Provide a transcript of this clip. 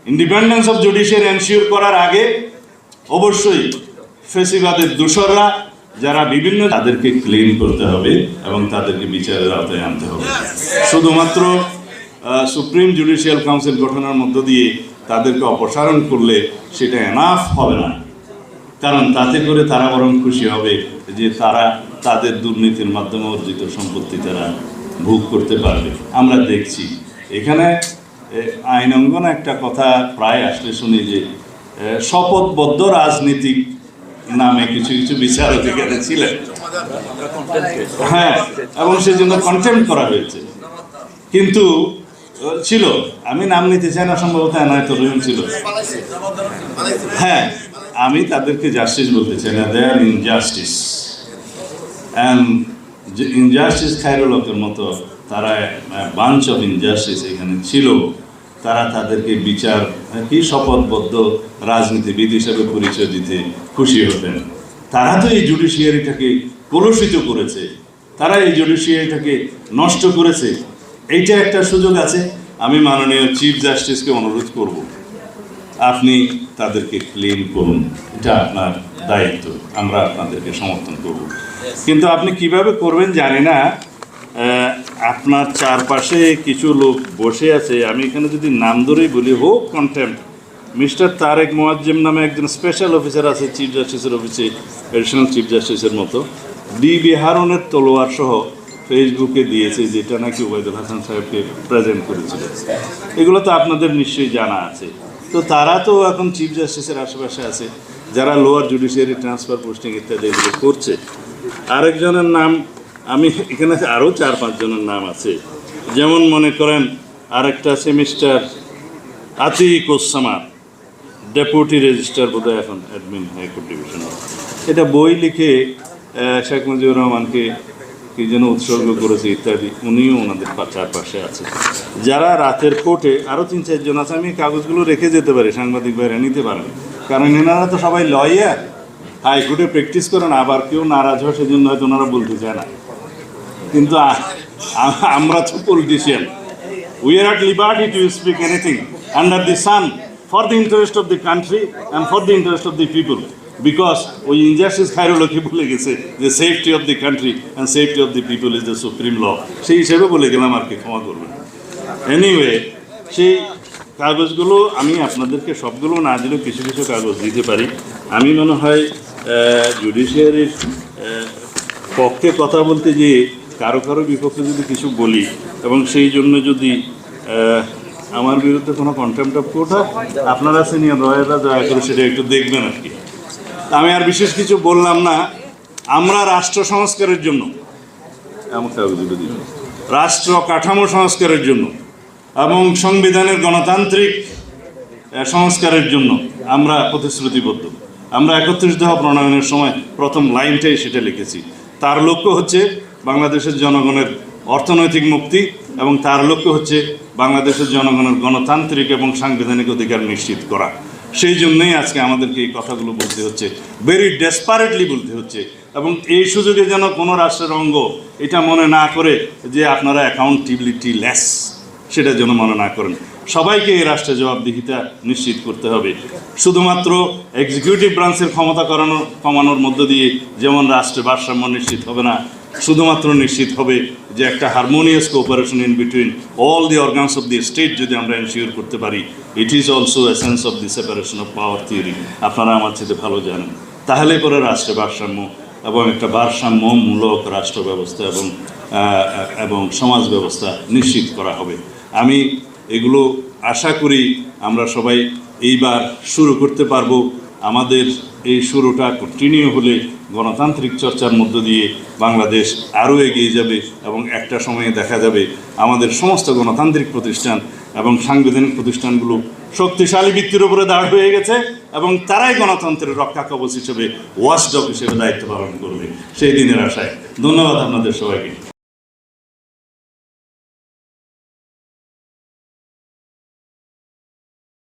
Independence of judiciary ensure করার আগে অবশ্যই ফেসিবাদের দোসররা যারা বিভিন্ন তাদেরকে ক্লিন করতে হবে এবং তাদেরকে বিচারের আওতায় আনতে হবে। শুধুমাত্র সুপ্রিম জুডিশিয়াল কাউন্সিল গঠনের মধ্য দিয়ে তাদেরকে অপসারণ করলে সেটা এনাফ হবে না, কারণ তাতে করে তারা বরং খুশি হবে যে তারা তাদের দুর্নীতির মাধ্যমে অর্জিত সম্পত্তি তারা ভোগ করতে পারবে। আমরা দেখছি এখানে আইন অঙ্গনে একটা কথা প্রায় আসলে শুনি যে শপথবদ্ধ রাজনীতিক নামে কিছু কিছু বিচারক এখানে ছিলেন, হ্যাঁ, এবং সেই জন্য কন্টেম্প করা হয়েছে। কিন্তু ছিল, আমি নাম নিতে চাই না, সম্ভবত এনায়েতুর রহিম ছিল, হ্যাঁ, আমি তাদেরকে জাস্টিস বলতে চাই না, দে আর ইনজাস্টিস। অ্যান্ড ইনজাস্টিস খায়রুল হকের মতো তারা বাঞ্চ অফ ইনজাস্টিস এখানে ছিল। তারা তাদেরকে বিচার কি শপথবদ্ধ রাজনীতিবিদ হিসেবে পরিচয় দিতে খুশি হতেন। তারা তো এই জুডিশিয়ারিটাকে কলুষিত করেছে, তারা এই জুডিশিয়ারিটাকে নষ্ট করেছে। এইটা একটা সুযোগ আছে। আমি মাননীয় চিফ জাস্টিসকে অনুরোধ করব, আপনি তাদেরকে ক্লিন করুন, এটা আপনার দায়িত্ব, আমরা আপনাদেরকে সমর্থন করব। কিন্তু আপনি কিভাবে করবেন জানি না। আপনার চারপাশে কিছু লোক বসে আছে, আমি এখানে যদি নাম ধরেই বলি, হোক কন্টেম্প, মিস্টার তারেক মোয়াজ্জেম নামে একজন স্পেশাল অফিসার আছে চিফ জাস্টিসের অফিসে, এডিশনাল চিফ জাস্টিসের মতো, ডিবি হারুনের তলোয়ার সহ ফেসবুকে দিয়েছে, যেটা নাকি ওবায়দুল হাসান সাহেবকে প্রেজেন্ট করেছিল। এগুলো তো আপনাদের নিশ্চয়ই জানা আছে। তো তারা তো এখন চিফ জাস্টিসের আশেপাশে আছে, যারা লোয়ার জুডিশিয়ারি ট্রান্সফার পোস্টিং ইত্যাদি এগুলো করছে। আরেকজনের নাম, আমি এখানে আরও 4-5 জনের নাম আছে, যেমন মনে করেন আরেকটা আছে মিস্টার আতিকুজ্জামান, ডেপুটি রেজিস্ট্রার বোধহয় এখন অ্যাডমিন হাইকোর্ট ডিভিশন। এটা বই লিখে শেখ মুজিবুর রহমানকে কি যেন উৎসর্গ করেছে ইত্যাদি, উনিও ওনাদের চারপাশে আছে। যারা রাতের কোর্টে আরও 3-4 জন আছে, আমি কাগজগুলো রেখে যেতে পারি, সাংবাদিক ভাইরা নিতে পারেন, কারণ এনারা তো সবাই লয়ার, হাইকোর্টে প্র্যাকটিস করেন। আবার কেউ নারাজ হয় সেজন্য হয়তো ওনারা বলতে চায় না, কিন্তু আমরা তো politician. We are at liberty to speak anything under the sun for the interest of the country and for the interest of the people, because ওই ইনজাস্টিস খায়রুল হকই বলে গেছে যে safety of the country and safety of the people is the supreme law. সেই হিসেবে বলে গেলাম, আর কি, ক্ষমা করবেন। এনিওয়ে, সেই কাগজগুলো আমি আপনাদেরকে সবগুলো না দিলেও কিছু কিছু কাগজ দিতে পারি। আমি মনে হয় জুডিশিয়ারির পক্ষে কথা বলতে গিয়ে কারো কারো বিপক্ষে যদি কিছু বলি, এবং সেই জন্য যদি আমার বিরুদ্ধে কোনো কন্টেম্প্ট অফ কোর্ট হয়, আপনারা সিনিয়র লয়াররা দয়া করে সেটা একটু দেখবেন আর কি। আমি আর বিশেষ কিছু বললাম না। আমরা রাষ্ট্র সংস্কারের জন্য, এমন কাগজগুলো দিল, রাষ্ট্র কাঠামো সংস্কারের জন্য এবং সংবিধানের গণতান্ত্রিক সংস্কারের জন্য আমরা প্রতিশ্রুতিবদ্ধ। আমরা 31 দফা প্রণয়নের সময় প্রথম লাইনটাই সেটা লিখেছি। তার লক্ষ্য হচ্ছে বাংলাদেশের জনগণের অর্থনৈতিক মুক্তি, এবং তার লক্ষ্য হচ্ছে বাংলাদেশের জনগণের গণতান্ত্রিক এবং সাংবিধানিক অধিকার নিশ্চিত করা। সেই জন্যই আজকে আমাদেরকে এই কথাগুলো বলতে হচ্ছে, ভেরি ডেসপারেটলি বলতে হচ্ছে। এবং এই সুযোগে যেন কোনো রাষ্ট্রের অঙ্গ এটা মনে না করে যে আপনারা অ্যাকাউন্টেবিলিটি লেস, সেটা যেন মনে না করেন। সবাইকে এই রাষ্ট্রের জবাবদিহিতা নিশ্চিত করতে হবে। শুধুমাত্র এক্সিকিউটিভ ব্রাঞ্চের ক্ষমতা কমানোর মধ্য দিয়ে যেমন রাষ্ট্রে ভারসাম্য নিশ্চিত হবে না, শুধুমাত্র নিশ্চিত হবে যে একটা harmonious cooperation in between all the organs of the state যদি আমরা এনশিওর করতে পারি। It is also essence of the separation of power theory, আপনারা আমার চেয়ে ভালো জানেন। তাহলে করে রাষ্ট্রে ভারসাম্য এবং একটা ভারসাম্যমূলক রাষ্ট্র ব্যবস্থা এবং সমাজ ব্যবস্থা নিশ্চিত করা হবে। আমি এগুলো আশা করি আমরা সবাই এইবার শুরু করতে পারবো। আমাদের এই শুরুটা কন্টিনিউ হলে গণতান্ত্রিক চর্চার মধ্য দিয়ে বাংলাদেশ আরও এগিয়ে যাবে, এবং একটা সময়ে দেখা যাবে আমাদের সমস্ত গণতান্ত্রিক প্রতিষ্ঠান এবং সাংবিধানিক প্রতিষ্ঠানগুলো শক্তিশালী ভিত্তির উপরে দাঁড় হয়ে গেছে, এবং তারাই গণতন্ত্রের রক্ষা কবচ হিসেবে ওয়াচডগ হিসেবে দায়িত্ব পালন করবে সেই দিনের আশায়। ধন্যবাদ আপনাদের সবাইকে।